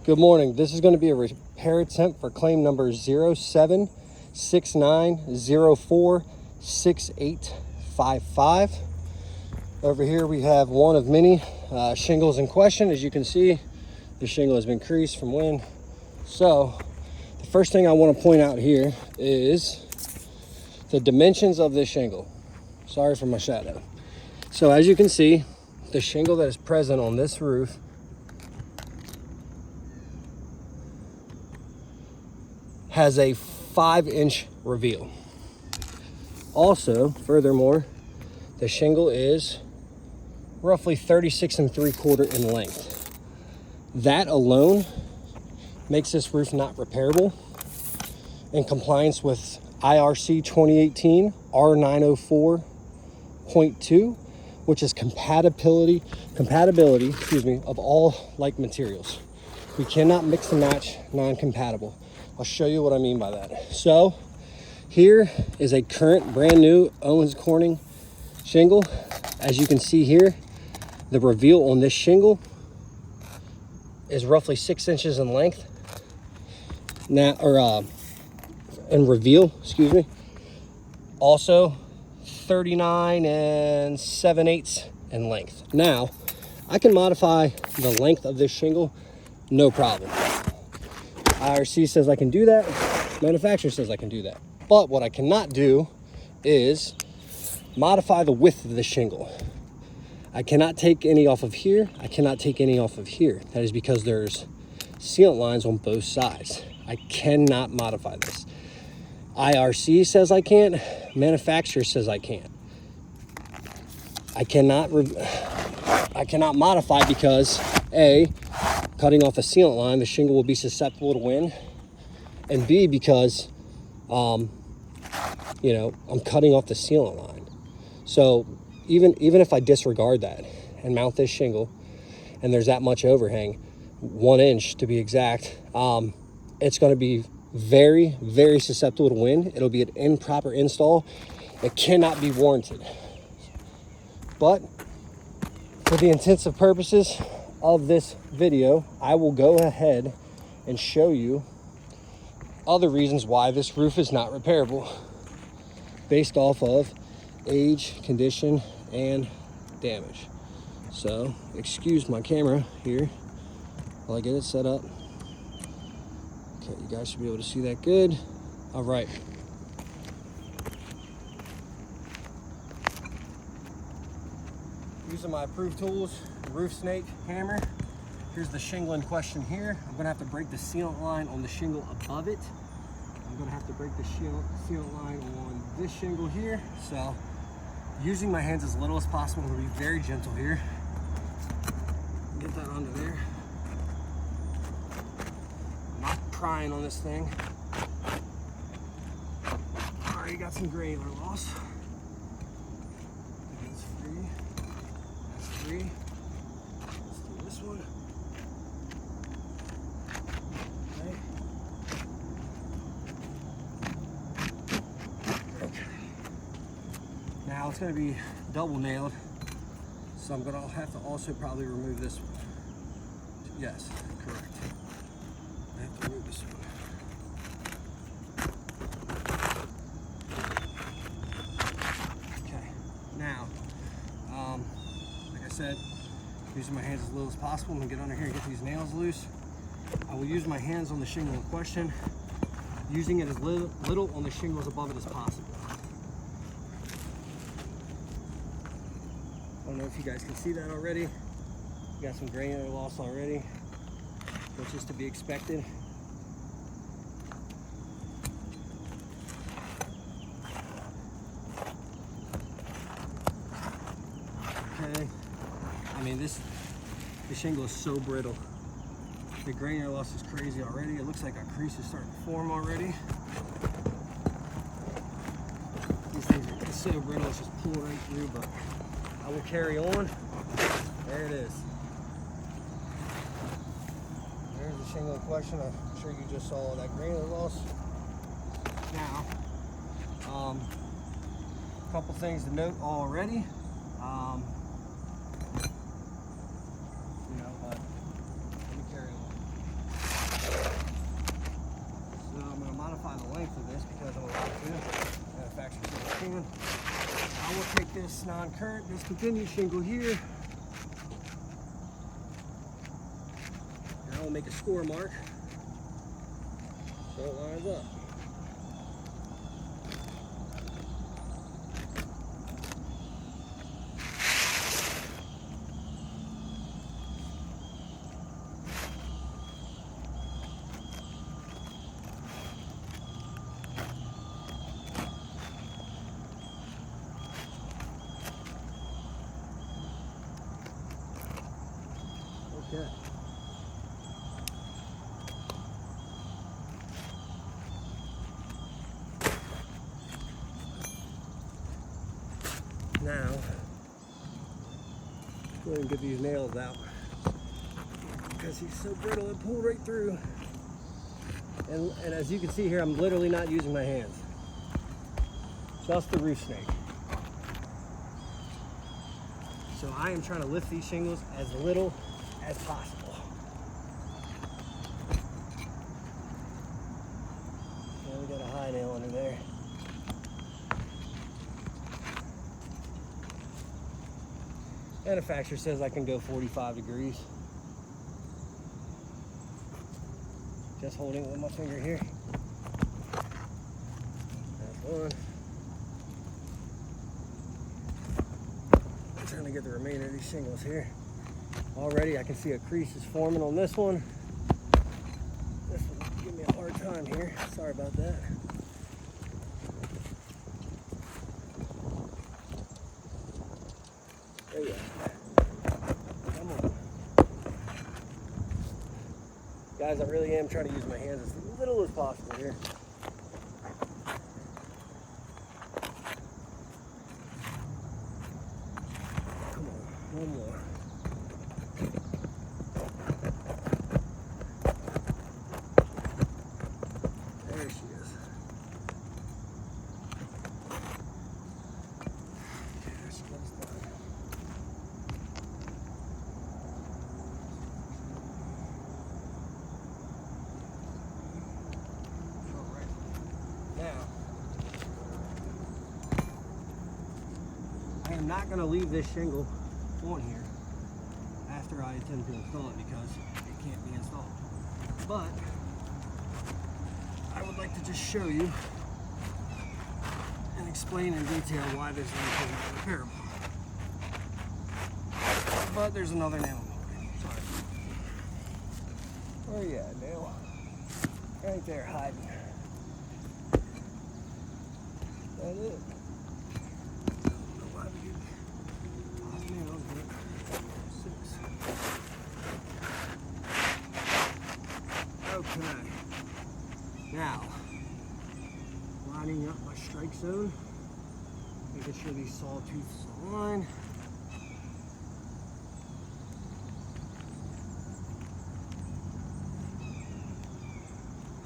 Good morning. This is going to be a repair attempt for claim number 0769046855. Over here we have one of many shingles in question. As you can see, the shingle has been creased from wind. So the first thing I want to point out here is the dimensions of this shingle. Sorry for my shadow. So as you can see, the shingle that is present on this roof has a 5-inch reveal. Also, furthermore, the shingle is roughly 36 3/4 in length. That alone makes this roof not repairable in compliance with IRC 2018 R904.2, which is compatibility of all like materials. We cannot mix and match non-compatible. I'll show you what I mean by that. So here is a current brand new Owens Corning shingle. As you can see here, the reveal on this shingle is roughly 6 inches in length. Now, in reveal, excuse me. Also 39 7/8 in length. Now, I can modify the length of this shingle, no problem. IRC says I can do that. Manufacturer says I can do that. But what I cannot do is modify the width of the shingle. I cannot take any off of here. I cannot take any off of here. That is because there's sealant lines on both sides. I cannot modify this. IRC says I can't. Manufacturer says I can't. I cannot modify because A, cutting off a sealant line, the shingle will be susceptible to wind, and B, because I'm cutting off the sealant line. So even if I disregard that and mount this shingle, and there's that much overhang, 1 inch to be exact, it's going to be very, very susceptible to wind. It'll be an improper install. It cannot be warranted. But for the intensive purposes of this video, I will go ahead and show you other reasons why this roof is not repairable based off of age, condition, and damage. So excuse my camera here while I get it set up. Okay, you guys should be able to see that good. All right. Using my approved tools, roof snake hammer. Here's the shingle in question here. I'm gonna have to break the sealant line on the shingle above it. I'm gonna have to break the sealant line on this shingle here. So using my hands as little as possible, I'm gonna be very gentle here. Get that under there. I'm not prying on this thing. Already got some granular loss. That's free. That's free. Let's do this one. Okay. Now it's going to be double nailed, so I'm going to have to also probably remove this one. Yes, correct. I have to remove this one. Okay. Now, like I said, using my hands as little as possible. I'm going to get under here and get these nails loose. I will use my hands on the shingle in question, using it as little on the shingles above it as possible. I don't know if you guys can see that already. Got some granular loss already, which is to be expected. Okay. I mean, the shingle is so brittle. The granular loss is crazy already. It looks like a crease is starting to form already. These things are so brittle, it's just pulling right through, but I will carry on. There it is. There's the shingle in question. I'm sure you just saw that granular loss. Now, a couple things to note already. But let me carry on. I will take this non-current discontinued shingle here, and I will make a score mark so it lines up. Okay. Now, go ahead and get these nails out because he's so brittle and pulled right through. And as you can see here, I'm literally not using my hands. Just the roof snake. So I am trying to lift these shingles as little as possible. Yeah, we got a high nail under there. Manufacturer says I can go 45 degrees. Just holding it with my finger here. That's one. I'm trying to get the remainder of these shingles here. Already I can see a crease is forming on this one. This one's giving me a hard time here. Sorry about that. There you go. Come on. Guys, I really am trying to use my hands as little as possible here. Come on, one more. There she is. There she goes down. All right. Now, I am not going to leave this shingle on here after I attempt to install it because it can't be installed. But I would like to just show you and explain in detail why this thing is not repairable. But there's another nail in the way. Sorry. Where you at, nail? Right there, hiding. That's it. Okay. Now, lining up my strike zone, making sure these sawtooths align.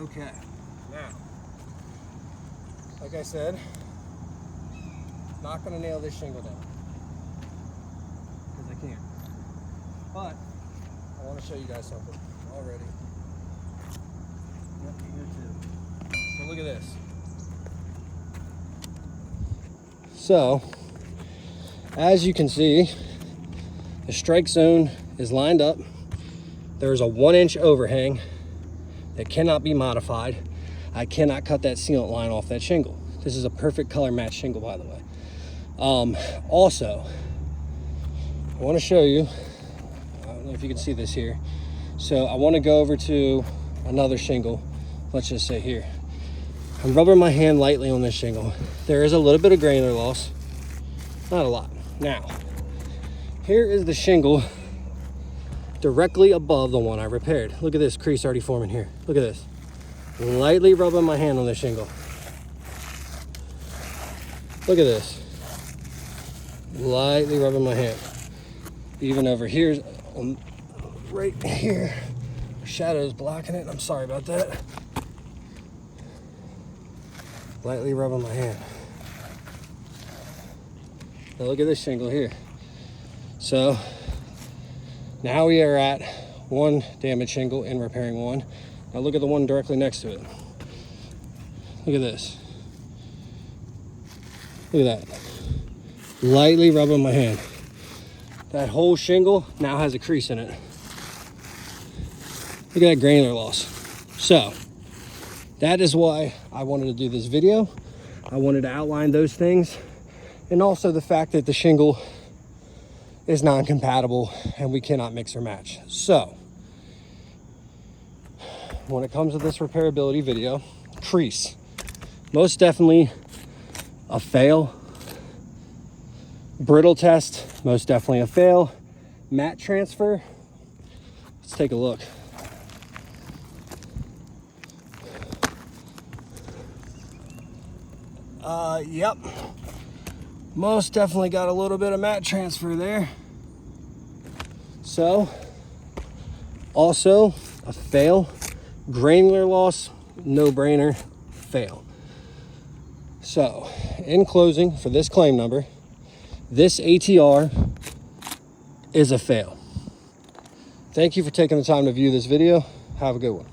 Okay. Now, like I said, not going to nail this shingle down because I can't. But I want to show you guys something already. Yep, here too. So look at this. So, as you can see, the strike zone is lined up. There's a 1-inch overhang that cannot be modified. I cannot cut that sealant line off that shingle. This is a perfect color match shingle, by the way. Also, I want to show you, I don't know if you can see this here. So I want to go over to another shingle. Let's just say here. I'm rubbing my hand lightly on this shingle. There is a little bit of granular loss, not a lot. Now, here is the shingle directly above the one I repaired. Look at this crease already forming here. Look at this. Lightly rubbing my hand on the shingle. Look at this. Lightly rubbing my hand. Even over here, right here, shadow's blocking it. I'm sorry about that. Lightly rubbing my hand. Now look at this shingle here. So now we are at one damaged shingle and repairing one. Now look at the one directly next to it. Look at this. Look at that. Lightly rubbing my hand. That whole shingle now has a crease in it. Look at that granular loss. So that is why I wanted to do this video. I wanted to outline those things, and also the fact that the shingle is non-compatible and we cannot mix or match. So when it comes to this repairability video, crease, most definitely a fail. Brittle test, most definitely a fail. Mat transfer, let's take a look. Yep, most definitely got a little bit of mat transfer there. So also a fail. Granular loss, no brainer, fail. So in closing, for this claim number, this ATR is a fail. Thank you for taking the time to view this video. Have a good one.